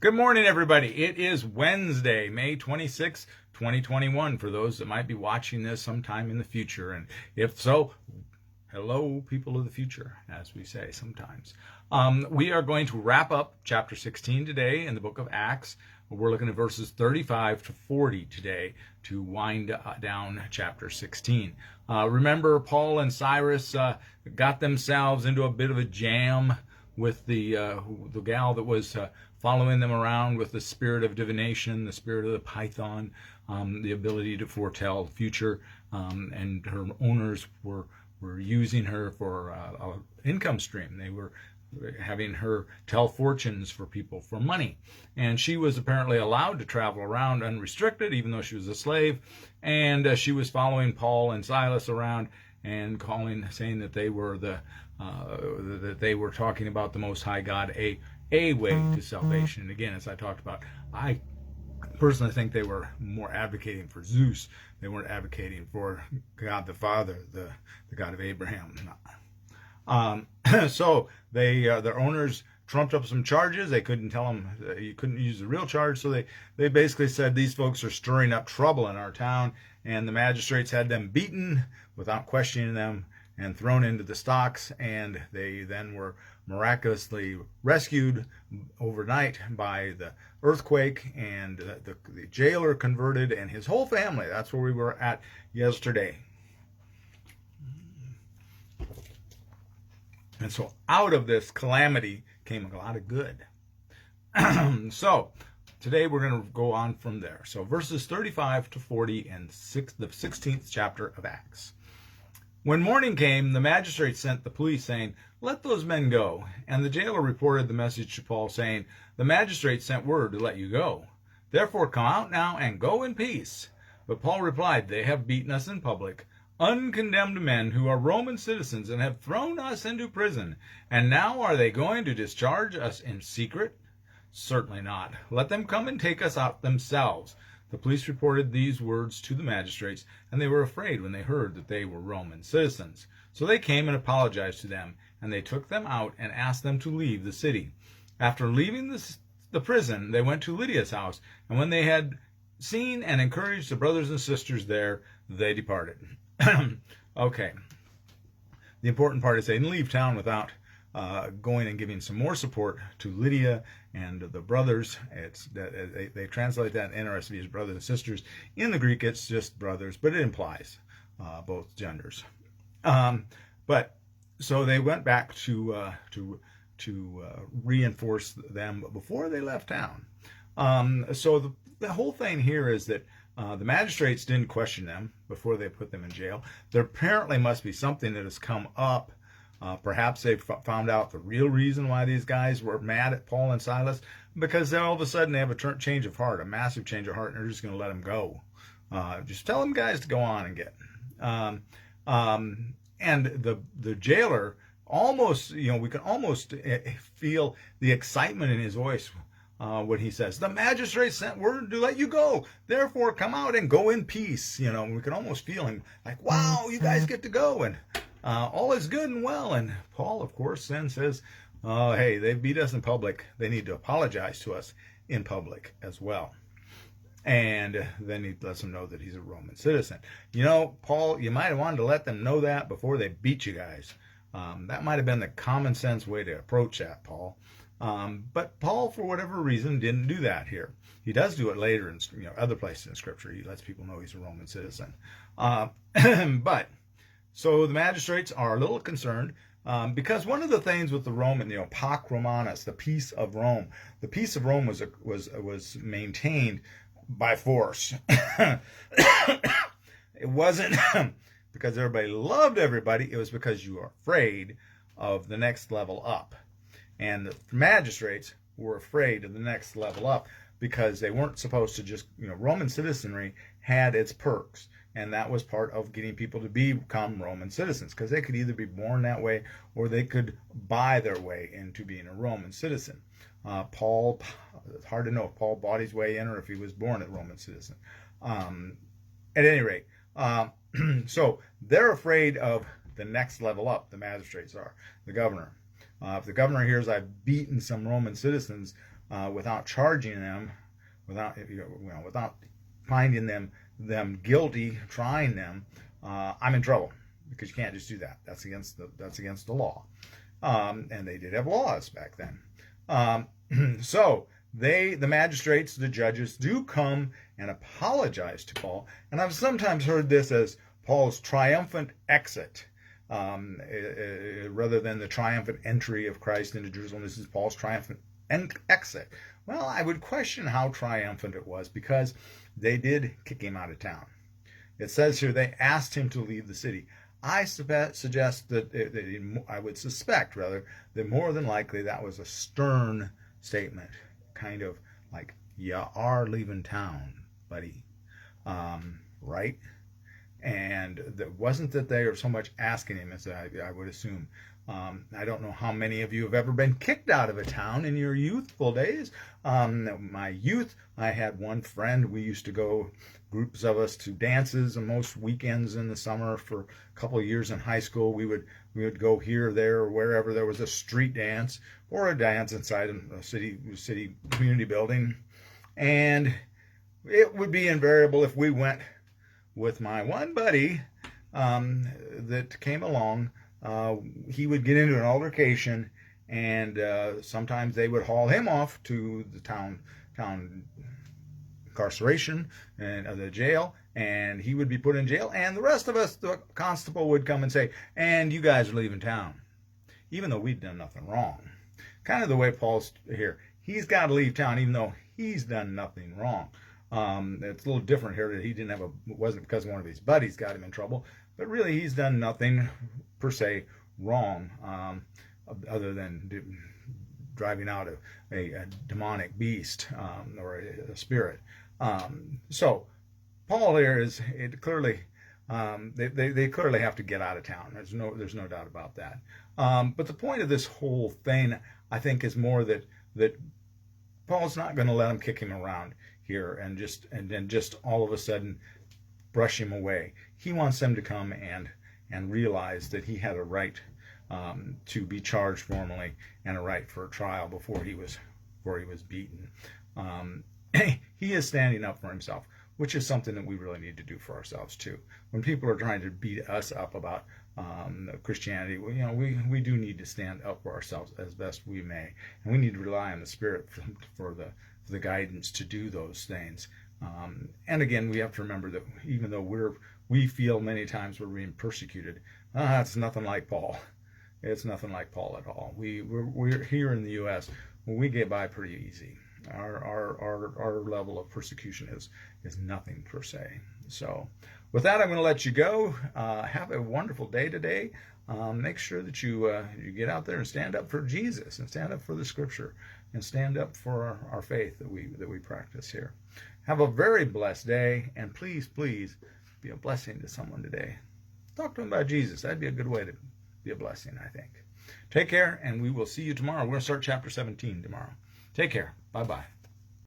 Good morning, everybody. It is Wednesday, May 26, 2021, for those that might be watching this sometime in the future. And if so, hello, people of the future, as we say sometimes. We are going to wrap up chapter 16 today in the book of Acts. We're looking at verses 35 to 40 today to wind down chapter 16. Remember, Paul and Cyrus got themselves into a bit of a jam with the gal that was following them around with the spirit of divination, the spirit of the python, the ability to foretell the future, and her owners were using her for an income stream. They were having her tell fortunes for people for money. And she was apparently allowed to travel around unrestricted, even though she was a slave. And she was following Paul and Silas around and saying that they were that they were talking about the Most High God, a way to salvation. And again, as I talked about, I personally think they were more advocating for Zeus. They weren't advocating for God the Father, the God of Abraham. So their owners trumped up some charges. They couldn't tell them you couldn't use the real charge, so they basically said these folks are stirring up trouble in our town, and the magistrates had them beaten without questioning them and thrown into the stocks, and they then were miraculously rescued overnight by the earthquake, and the jailer converted and his whole family. That's where we were at yesterday. And so out of this calamity came a lot of good. So today we're going to go on from there. So verses 35 to 40 and the 16th chapter of Acts. When morning came, the magistrates sent the police, saying, "Let those men go." And the jailer reported the message to Paul, saying, "The magistrates sent word to let you go. Therefore come out now and go in peace." But Paul replied, "They have beaten us in public, uncondemned men who are Roman citizens, and have thrown us into prison. And now are they going to discharge us in secret? Certainly not. Let them come and take us out themselves." The police reported these words to the magistrates, and they were afraid when they heard that they were Roman citizens. So they came and apologized to them, and they took them out and asked them to leave the city. After leaving the prison, they went to Lydia's house, and when they had seen and encouraged the brothers and sisters there, they departed. Okay. The important part is they didn't leave town without going and giving some more support to Lydia and the brothers. They translate that in NRSV as brothers and sisters. In the Greek, it's just brothers, but it implies both genders. But so they went back to reinforce them before they left town. So the whole thing here is that the magistrates didn't question them before they put them in jail. There apparently must be something that has come up. Perhaps they found out the real reason why these guys were mad at Paul and Silas, because then all of a sudden they have a change of heart, a massive change of heart, and they're just going to let them go. Just tell them guys to go on and get. And the jailer almost, we can almost feel the excitement in his voice when he says, "The magistrates sent word to let you go. Therefore, come out and go in peace." We can almost feel him like, "Wow, you guys get to go, and all is good and well." And Paul, of course, then says, "Hey, they beat us in public. They need to apologize to us in public as well." And then he lets them know that he's a Roman citizen. Paul, you might have wanted to let them know that before they beat you guys. That might have been the common sense way to approach that, Paul. But Paul, for whatever reason, didn't do that here. He does do it later in other places in Scripture. He lets people know he's a Roman citizen. But so the magistrates are a little concerned because one of the things with the Roman, Pax Romanus, the peace of Rome, was maintained by force. It wasn't because everybody loved everybody. It was because you were afraid of the next level up. And the magistrates were afraid of the next level up because they weren't supposed to just, Roman citizenry had its perks. And that was part of getting people to become Roman citizens, because they could either be born that way or they could buy their way into being a Roman citizen. Paul, it's hard to know if Paul bought his way in or if he was born a Roman citizen. At any rate, so they're afraid of the next level up, the magistrates are, the governor. If the governor hears I've beaten some Roman citizens, without charging them, without finding them guilty, trying them, I'm in trouble, because you can't just do that. That's against the law. And they did have laws back then. So the magistrates, the judges, do come and apologize to Paul. And I've sometimes heard this as Paul's triumphant exit, rather than the triumphant entry of Christ into Jerusalem. This is Paul's triumphant exit. Well, I would question how triumphant it was, because they did kick him out of town. It says here they asked him to leave the city. I suggest that I would suspect, rather, that more than likely that was a stern statement, kind of like, "You are leaving town, buddy," right? And it wasn't that they were so much asking him, as I would assume. I don't know how many of you have ever been kicked out of a town in your youthful days. My youth, I had one friend. We used to go, groups of us, to dances on most weekends in the summer for a couple of years in high school. We would go here, there, or wherever there was a street dance or a dance inside a city community building. And it would be invariable if we went with my one buddy that came along. He would get into an altercation, and sometimes they would haul him off to the town incarceration and the jail, and he would be put in jail, and the rest of us, the constable, would come and say, "And you guys are leaving town," even though we'd done nothing wrong. Kind of the way Paul's here. He's got to leave town even though he's done nothing wrong. It's a little different here that it wasn't because one of his buddies got him in trouble, but really he's done nothing per se wrong, other than driving out a demonic beast, or a spirit. So Paul here is clearly, they clearly have to get out of town. There's no doubt about that. But the point of this whole thing, I think, is more that Paul's not going to let them kick him around here and then just all of a sudden brush him away. He wants them to come and realize that he had a right to be charged formally, and a right for a trial before he was beaten. He is standing up for himself, which is something that we really need to do for ourselves too. When people are trying to beat us up about Christianity, we do need to stand up for ourselves as best we may, and we need to rely on the Spirit for the guidance to do those things. And again, we have to remember that even though we feel many times we're being persecuted, it's nothing like Paul. It's nothing like Paul at all. We're here in the U.S. We get by pretty easy. Our level of persecution is nothing per se. So with that, I'm going to let you go. Have a wonderful day today. Make sure that you get out there and stand up for Jesus, and stand up for the Scripture, and stand up for our faith that we practice here. Have a very blessed day, and please be a blessing to someone today. Talk to them about Jesus. That'd be a good way to be a blessing, I think. Take care, and we will see you tomorrow. We're going to start chapter 17 tomorrow. Take care. Bye-bye.